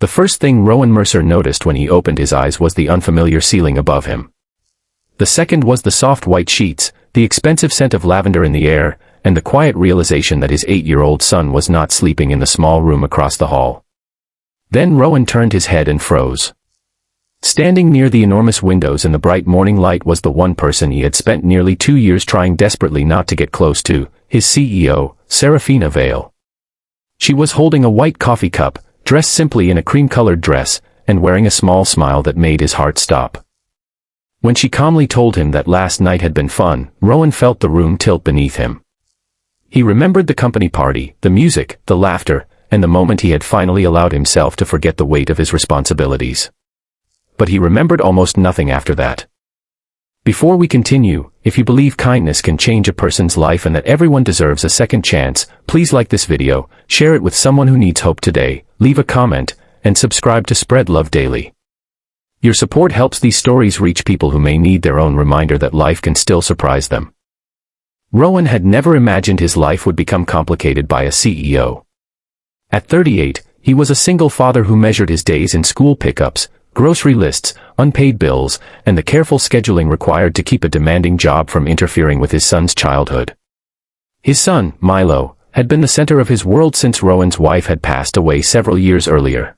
The first thing Rowan Mercer noticed when he opened his eyes was the unfamiliar ceiling above him. The second was the soft white sheets, the expensive scent of lavender in the air, and the quiet realization that his 8-year-old son was not sleeping in the small room across the hall. Then Rowan turned his head and froze. Standing near the enormous windows in the bright morning light was the one person he had spent nearly 2 years trying desperately not to get close to, his CEO, Serafina Vale. She was holding a white coffee cup, dressed simply in a cream-colored dress, and wearing a small smile that made his heart stop. When she calmly told him that last night had been fun, Rowan felt the room tilt beneath him. He remembered the company party, the music, the laughter, and the moment he had finally allowed himself to forget the weight of his responsibilities. But he remembered almost nothing after that. Before we continue, if you believe kindness can change a person's life and that everyone deserves a second chance, please like this video, share it with someone who needs hope today, leave a comment, and subscribe to Spread Love Daily. Your support helps these stories reach people who may need their own reminder that life can still surprise them. Rowan had never imagined his life would become complicated by a CEO. At 38, he was a single father who measured his days in school pickups, grocery lists, unpaid bills, and the careful scheduling required to keep a demanding job from interfering with his son's childhood. His son, Milo, had been the center of his world since Rowan's wife had passed away several years earlier.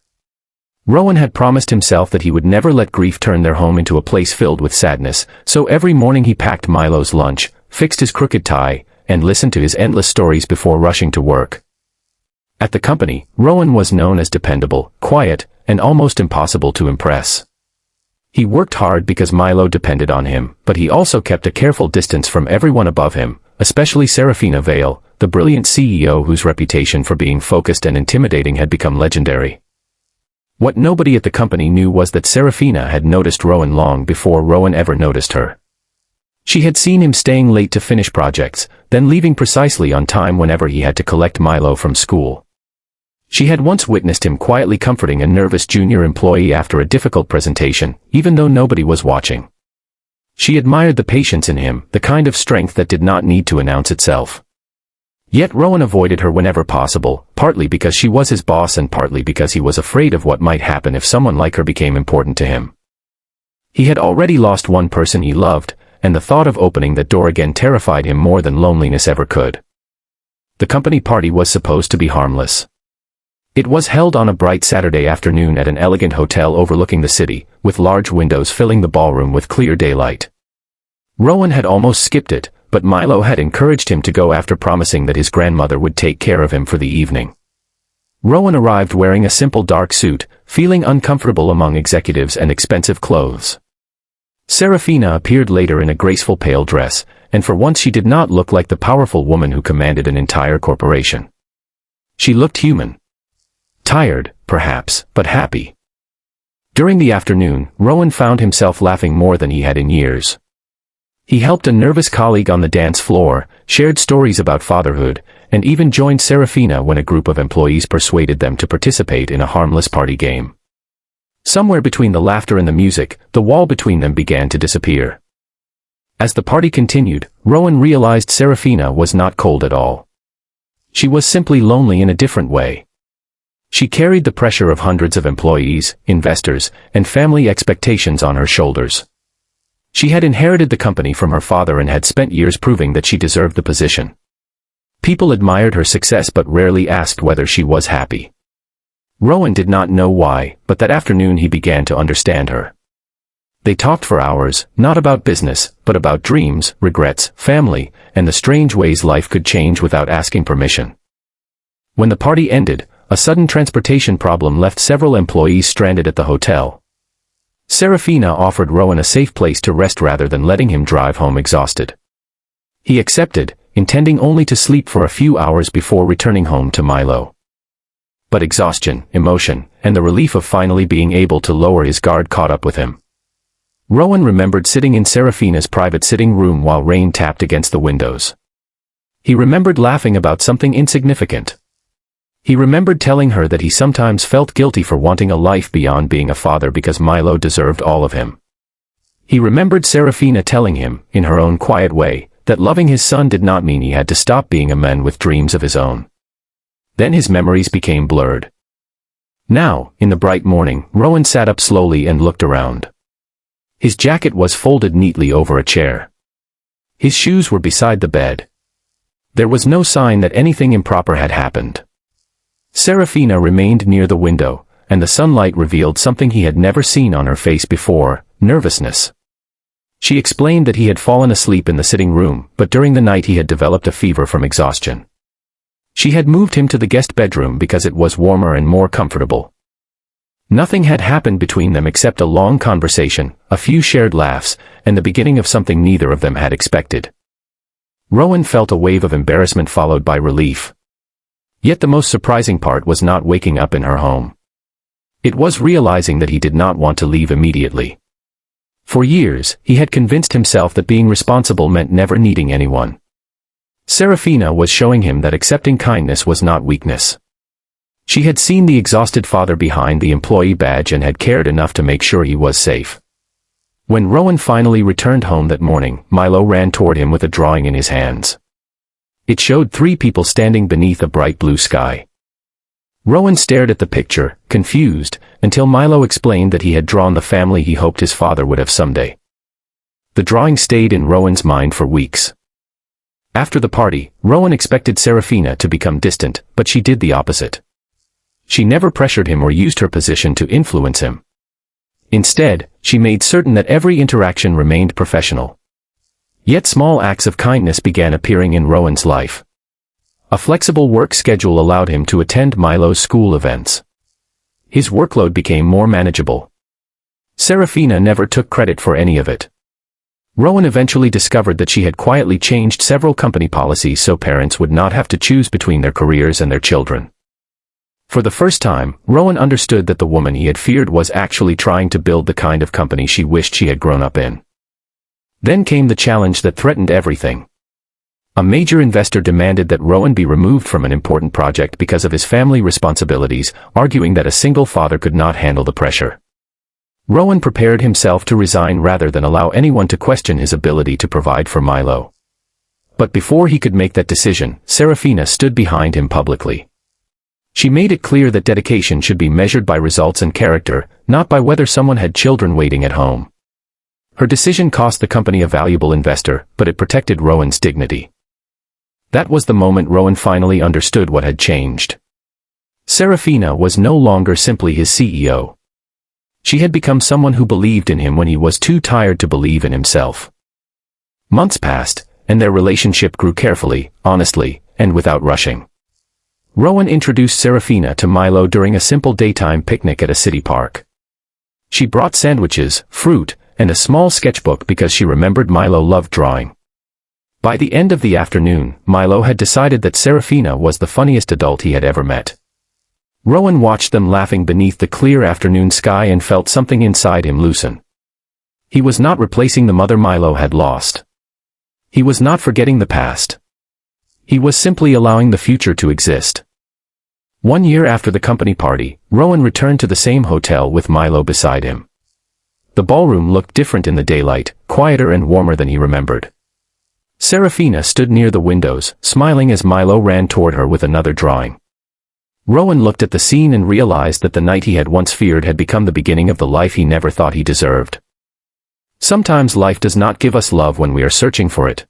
Rowan had promised himself that he would never let grief turn their home into a place filled with sadness, so every morning he packed Milo's lunch, fixed his crooked tie, and listened to his endless stories before rushing to work. At the company, Rowan was known as dependable, quiet, and almost impossible to impress. He worked hard because Milo depended on him, but he also kept a careful distance from everyone above him, especially Serafina Vale, the brilliant CEO whose reputation for being focused and intimidating had become legendary. What nobody at the company knew was that Serafina had noticed Rowan long before Rowan ever noticed her. She had seen him staying late to finish projects, then leaving precisely on time whenever he had to collect Milo from school. She had once witnessed him quietly comforting a nervous junior employee after a difficult presentation, even though nobody was watching. She admired the patience in him, the kind of strength that did not need to announce itself. Yet Rowan avoided her whenever possible, partly because she was his boss and partly because he was afraid of what might happen if someone like her became important to him. He had already lost one person he loved, and the thought of opening that door again terrified him more than loneliness ever could. The company party was supposed to be harmless. It was held on a bright Saturday afternoon at an elegant hotel overlooking the city, with large windows filling the ballroom with clear daylight. Rowan had almost skipped it, but Milo had encouraged him to go after promising that his grandmother would take care of him for the evening. Rowan arrived wearing a simple dark suit, feeling uncomfortable among executives and expensive clothes. Serafina appeared later in a graceful pale dress, and for once she did not look like the powerful woman who commanded an entire corporation. She looked human. Tired, perhaps, but happy. During the afternoon, Rowan found himself laughing more than he had in years. He helped a nervous colleague on the dance floor, shared stories about fatherhood, and even joined Serafina when a group of employees persuaded them to participate in a harmless party game. Somewhere between the laughter and the music, the wall between them began to disappear. As the party continued, Rowan realized Serafina was not cold at all. She was simply lonely in a different way. She carried the pressure of hundreds of employees, investors, and family expectations on her shoulders. She had inherited the company from her father and had spent years proving that she deserved the position. People admired her success but rarely asked whether she was happy. Rowan did not know why, but that afternoon he began to understand her. They talked for hours, not about business, but about dreams, regrets, family, and the strange ways life could change without asking permission. When the party ended, a sudden transportation problem left several employees stranded at the hotel. Serafina offered Rowan a safe place to rest rather than letting him drive home exhausted. He accepted, intending only to sleep for a few hours before returning home to Milo. But exhaustion, emotion, and the relief of finally being able to lower his guard caught up with him. Rowan remembered sitting in Serafina's private sitting room while rain tapped against the windows. He remembered laughing about something insignificant. He remembered telling her that he sometimes felt guilty for wanting a life beyond being a father because Milo deserved all of him. He remembered Serafina telling him, in her own quiet way, that loving his son did not mean he had to stop being a man with dreams of his own. Then his memories became blurred. Now, in the bright morning, Rowan sat up slowly and looked around. His jacket was folded neatly over a chair. His shoes were beside the bed. There was no sign that anything improper had happened. Serafina remained near the window, and the sunlight revealed something he had never seen on her face before: nervousness. She explained that he had fallen asleep in the sitting room, but during the night he had developed a fever from exhaustion. She had moved him to the guest bedroom because it was warmer and more comfortable. Nothing had happened between them except a long conversation, a few shared laughs, and the beginning of something neither of them had expected. Rowan felt a wave of embarrassment followed by relief. Yet the most surprising part was not waking up in her home. It was realizing that he did not want to leave immediately. For years, he had convinced himself that being responsible meant never needing anyone. Serafina was showing him that accepting kindness was not weakness. She had seen the exhausted father behind the employee badge and had cared enough to make sure he was safe. When Rowan finally returned home that morning, Milo ran toward him with a drawing in his hands. It showed 3 people standing beneath a bright blue sky. Rowan stared at the picture, confused, until Milo explained that he had drawn the family he hoped his father would have someday. The drawing stayed in Rowan's mind for weeks. After the party, Rowan expected Serafina to become distant, but she did the opposite. She never pressured him or used her position to influence him. Instead, she made certain that every interaction remained professional. Yet small acts of kindness began appearing in Rowan's life. A flexible work schedule allowed him to attend Milo's school events. His workload became more manageable. Serafina never took credit for any of it. Rowan eventually discovered that she had quietly changed several company policies so parents would not have to choose between their careers and their children. For the first time, Rowan understood that the woman he had feared was actually trying to build the kind of company she wished she had grown up in. Then came the challenge that threatened everything. A major investor demanded that Rowan be removed from an important project because of his family responsibilities, arguing that a single father could not handle the pressure. Rowan prepared himself to resign rather than allow anyone to question his ability to provide for Milo. But before he could make that decision, Serafina stood behind him publicly. She made it clear that dedication should be measured by results and character, not by whether someone had children waiting at home. Her decision cost the company a valuable investor, but it protected Rowan's dignity. That was the moment Rowan finally understood what had changed. Serafina was no longer simply his CEO. She had become someone who believed in him when he was too tired to believe in himself. Months passed, and their relationship grew carefully, honestly, and without rushing. Rowan introduced Serafina to Milo during a simple daytime picnic at a city park. She brought sandwiches, fruit, and a small sketchbook because she remembered Milo loved drawing. By the end of the afternoon, Milo had decided that Serafina was the funniest adult he had ever met. Rowan watched them laughing beneath the clear afternoon sky and felt something inside him loosen. He was not replacing the mother Milo had lost. He was not forgetting the past. He was simply allowing the future to exist. 1 year after the company party, Rowan returned to the same hotel with Milo beside him. The ballroom looked different in the daylight, quieter and warmer than he remembered. Serafina stood near the windows, smiling as Milo ran toward her with another drawing. Rowan looked at the scene and realized that the night he had once feared had become the beginning of the life he never thought he deserved. Sometimes life does not give us love when we are searching for it.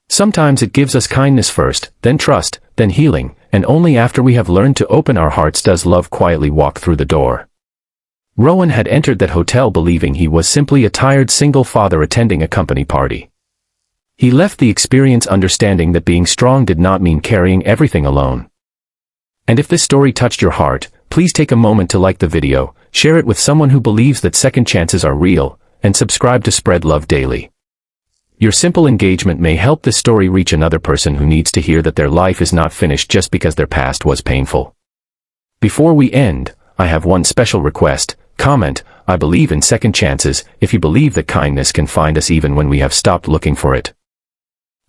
Sometimes it gives us kindness first, then trust, then healing, and only after we have learned to open our hearts does love quietly walk through the door. Rowan had entered that hotel believing he was simply a tired single father attending a company party. He left the experience understanding that being strong did not mean carrying everything alone. And if this story touched your heart, please take a moment to like the video, share it with someone who believes that second chances are real, and subscribe to spread love daily. Your simple engagement may help this story reach another person who needs to hear that their life is not finished just because their past was painful. Before we end, I have one special request. Comment, "I believe in second chances," if you believe that kindness can find us even when we have stopped looking for it.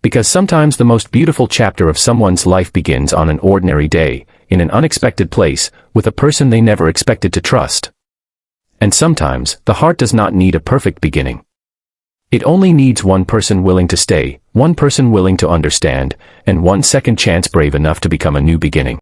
Because sometimes the most beautiful chapter of someone's life begins on an ordinary day, in an unexpected place, with a person they never expected to trust. And sometimes, the heart does not need a perfect beginning. It only needs one person willing to stay, one person willing to understand, and one second chance brave enough to become a new beginning.